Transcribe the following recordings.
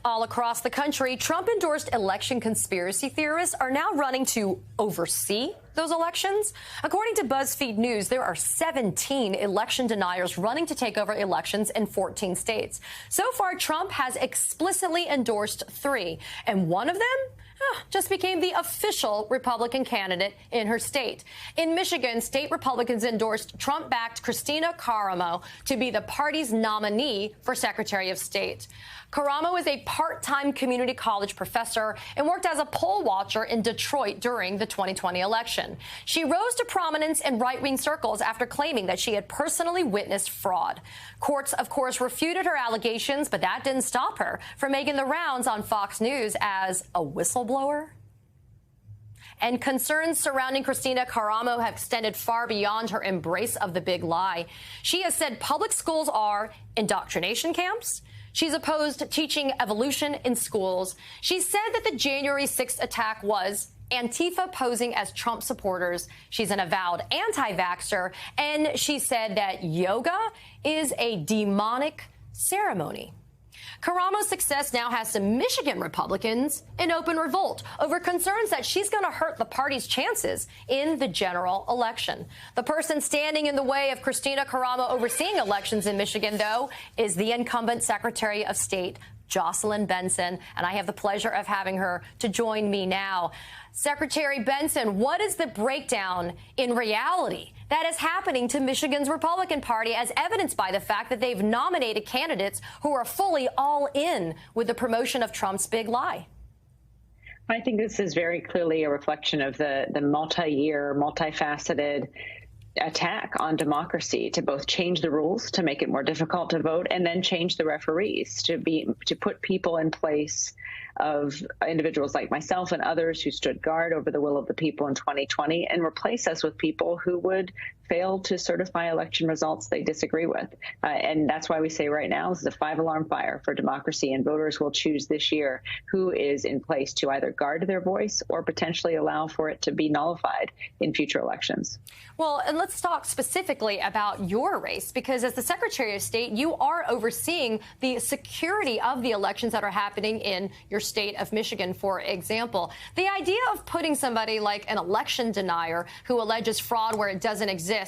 All across the country, Trump-endorsed election conspiracy theorists are now running to oversee those elections. According to BuzzFeed News, there are 17 election deniers running to take over elections in 14 states. So far, Trump has explicitly endorsed 3, and one of them just became the official Republican candidate in her state. In Michigan, state Republicans endorsed Trump-backed Kristina Karamo to be the party's nominee for Secretary of State. Karamo is a part-time community college professor and worked as a poll watcher in Detroit during the 2020 election. She rose to prominence in right-wing circles after claiming that she had personally witnessed fraud. Courts, of course, refuted her allegations, but that didn't stop her from making the rounds on Fox News as a whistleblower. And concerns surrounding Kristina Karamo have extended far beyond her embrace of the big lie. She has said public schools are indoctrination camps. She's opposed teaching evolution in schools. She said that the January 6th attack was Antifa posing as Trump supporters. She's an avowed anti-vaxxer, and she said that yoga is a demonic ceremony. Karamo's success now has some Michigan Republicans in open revolt over concerns that she's going to hurt the party's chances in the general election. The person standing in the way of Kristina Karamo overseeing elections in Michigan, though, is the incumbent Secretary of State, Jocelyn Benson, and I have the pleasure of having her to join me now. Secretary Benson, what is the breakdown in reality that is happening to Michigan's Republican Party, as evidenced by the fact that they've nominated candidates who are fully all in with the promotion of Trump's big lie? I think this is very clearly a reflection of the multi-year, multifaceted attack on democracy to both change the rules to make it more difficult to vote and then change the referees to put people in place of individuals like myself and others who stood guard over the will of the people in 2020 and replace us with people who would fail to certify election results they disagree with. And that's why we say right now this is a 5-alarm fire for democracy, and voters will choose this year who is in place to either guard their voice or potentially allow for it to be nullified in future elections. Well, and let's talk specifically about your race, because as the Secretary of State, you are overseeing the security of the elections that are happening in your state of Michigan, for example. The idea of putting somebody like an election denier who alleges fraud where it doesn't exist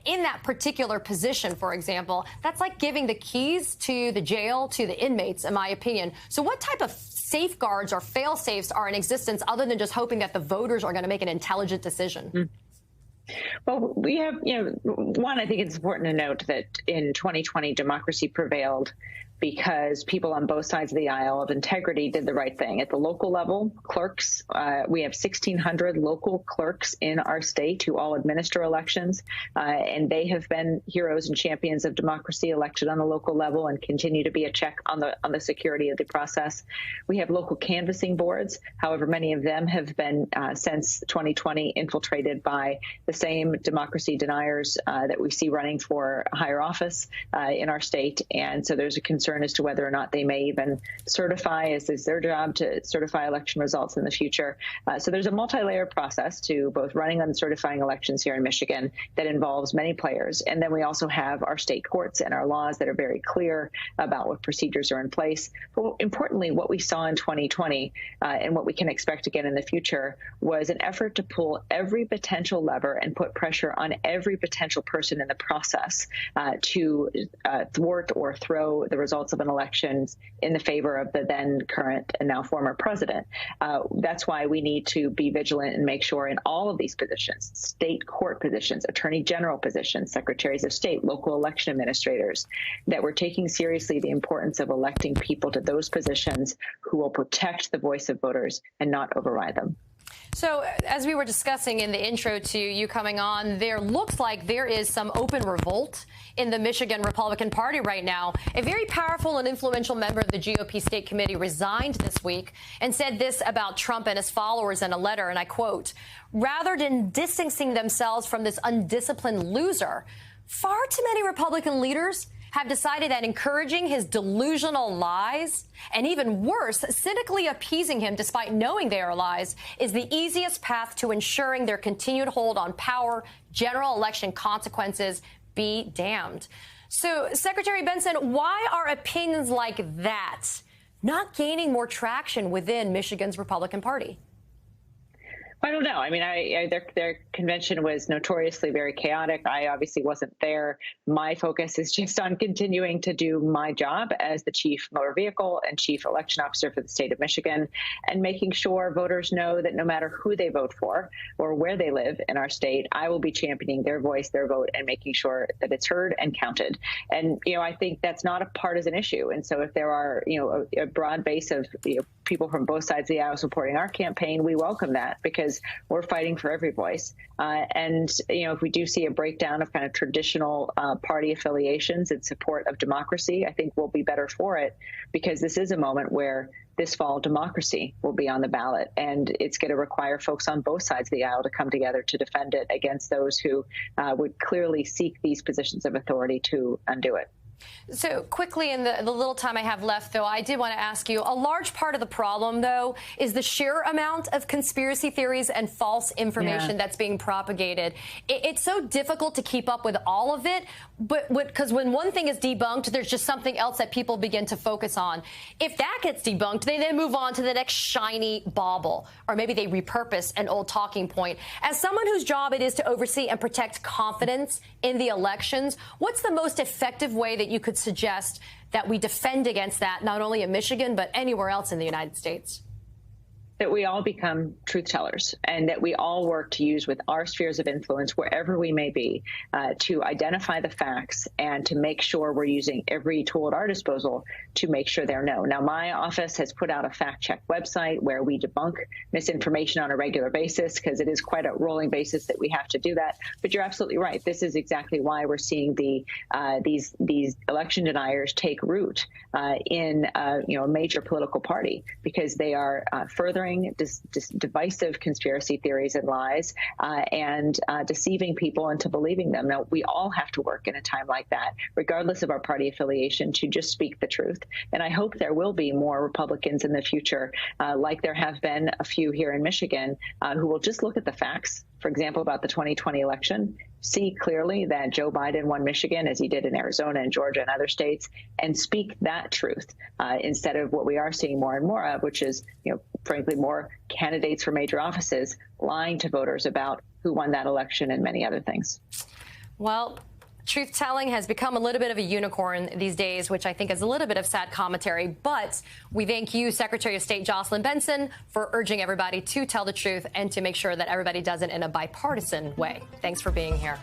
in that particular position, for example, that's like giving the keys to the jail to the inmates, in my opinion. So what type of safeguards or fail-safes are in existence other than just hoping that the voters are going to make an intelligent decision? Well, we have, one, I think it's important to note that in 2020, democracy prevailed because people on both sides of the aisle of integrity did the right thing. At the local level, clerks, we have 1,600 local clerks in our state who all administer elections, and they have been heroes and champions of democracy, elected on the local level, and continue to be a check on the security of the process. We have local canvassing boards. However, many of them have been, since 2020, infiltrated by the same democracy deniers that we see running for higher office in our state, and so there's a concern as to whether or not they may even certify, as is their job to certify election results in the future. So there's a multi-layer process to both running and certifying elections here in Michigan that involves many players. And then we also have our state courts and our laws that are very clear about what procedures are in place. But importantly, what we saw in 2020 and what we can expect again in the future was an effort to pull every potential lever and put pressure on every potential person in the process to thwart or throw the results of an election in the favor of the then current and now former president. That's why we need to be vigilant and make sure in all of these positions, state court positions, attorney general positions, secretaries of state, local election administrators, that we're taking seriously the importance of electing people to those positions who will protect the voice of voters and not override them. So as we were discussing in the intro to you coming on, there looks like there is some open revolt in the Michigan Republican Party right now. A very powerful and influential member of the GOP State Committee resigned this week and said this about Trump and his followers in a letter, and I quote, "Rather than distancing themselves from this undisciplined loser, far too many Republican leaders have decided that encouraging his delusional lies, and even worse, cynically appeasing him despite knowing they are lies, is the easiest path to ensuring their continued hold on power. General election consequences be damned." So, Secretary Benson, why are opinions like that not gaining more traction within Michigan's Republican Party? I don't know. I mean, their convention was notoriously very chaotic. I obviously wasn't there. My focus is just on continuing to do my job as the chief motor vehicle and chief election officer for the state of Michigan, and making sure voters know that no matter who they vote for or where they live in our state, I will be championing their voice, their vote, and making sure that it's heard and counted. And, I think that's not a partisan issue. And so if there are, a broad base of people from both sides of the aisle supporting our campaign, we welcome that, because we're fighting for every voice. And if we do see a breakdown of kind of traditional party affiliations in support of democracy, I think we'll be better for it, because this is a moment where this fall democracy will be on the ballot, and it's going to require folks on both sides of the aisle to come together to defend it against those who would clearly seek these positions of authority to undo it. So quickly, in the little time I have left, though, I did want to ask you, a large part of the problem, though, is the sheer amount of conspiracy theories and false information that's being propagated. It's so difficult to keep up with all of it, but because when one thing is debunked, there's just something else that people begin to focus on. If that gets debunked, they then move on to the next shiny bauble, or maybe they repurpose an old talking point. As someone whose job it is to oversee and protect confidence in the elections, what's the most effective way that you could suggest that we defend against that, not only in Michigan, but anywhere else in the United States? That we all become truth tellers, and that we all work to use with our spheres of influence, wherever we may be, to identify the facts and to make sure we're using every tool at our disposal to make sure they're known. Now, my office has put out a fact check website where we debunk misinformation on a regular basis, because it is quite a rolling basis that we have to do that. But you're absolutely right. This is exactly why we're seeing these election deniers take root in a major political party, because they are furthering divisive conspiracy theories and lies, and deceiving people into believing them. Now, we all have to work in a time like that, regardless of our party affiliation, to just speak the truth. And I hope there will be more Republicans in the future, like there have been a few here in Michigan, who will just look at the facts, for example, about the 2020 election, see clearly that Joe Biden won Michigan, as he did in Arizona and Georgia and other states, and speak that truth, instead of what we are seeing more and more of, which is, frankly, more candidates for major offices lying to voters about who won that election and many other things. Well, truth-telling has become a little bit of a unicorn these days, which I think is a little bit of sad commentary. But we thank you, Secretary of State Jocelyn Benson, for urging everybody to tell the truth and to make sure that everybody does it in a bipartisan way. Thanks for being here.